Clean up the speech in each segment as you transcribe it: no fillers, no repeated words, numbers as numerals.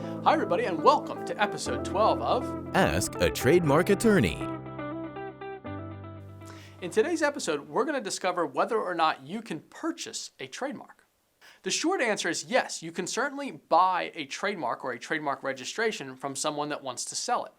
Hi everybody and welcome to episode 12 of Ask a Trademark Attorney. In today's episode, we're going to discover whether or not you can purchase a trademark. The short answer is yes, you can certainly buy a trademark or a trademark registration from someone that wants to sell it.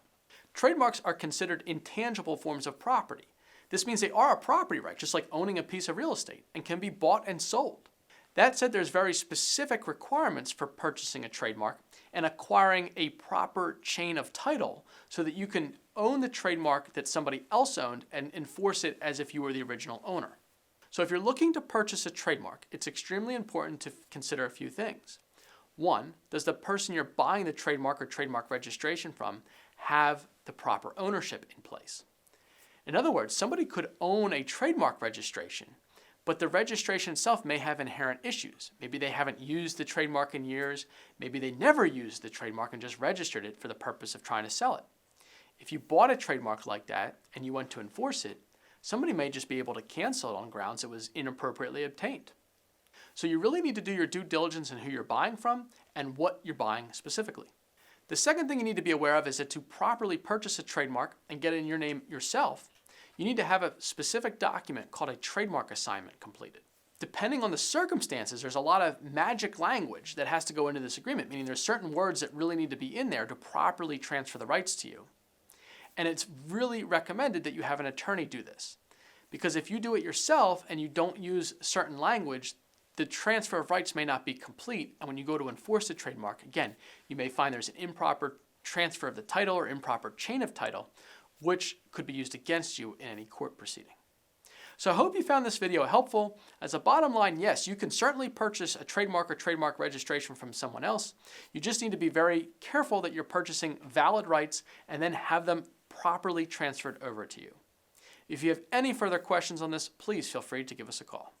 Trademarks are considered intangible forms of property. This means they are a property right, just like owning a piece of real estate, and can be bought and sold. That said, there's very specific requirements for purchasing a trademark and acquiring a proper chain of title so that you can own the trademark that somebody else owned and enforce it as if you were the original owner. So if you're looking to purchase a trademark, it's extremely important to consider a few things. One, does the person you're buying the trademark or trademark registration from have the proper ownership in place? In other words, somebody could own a trademark registration, but the registration itself may have inherent issues. Maybe they haven't used the trademark in years. Maybe they never used the trademark and just registered it for the purpose of trying to sell it. If you bought a trademark like that and you went to enforce it, somebody may just be able to cancel it on grounds it was inappropriately obtained. So you really need to do your due diligence in who you're buying from and what you're buying specifically. The second thing you need to be aware of is that to properly purchase a trademark and get it in your name yourself, you need to have a specific document called a Trademark Assignment completed. Depending on the circumstances, there's a lot of magic language that has to go into this agreement, meaning there's certain words that really need to be in there to properly transfer the rights to you. And it's really recommended that you have an attorney do this. Because if you do it yourself and you don't use certain language, the transfer of rights may not be complete. And when you go to enforce the trademark, again, you may find there's an improper transfer of the title or improper chain of title, which could be used against you in any court proceeding. So I hope you found this video helpful. As a bottom line, yes, you can certainly purchase a trademark or trademark registration from someone else. You just need to be very careful that you're purchasing valid rights and then have them properly transferred over to you. If you have any further questions on this, please feel free to give us a call.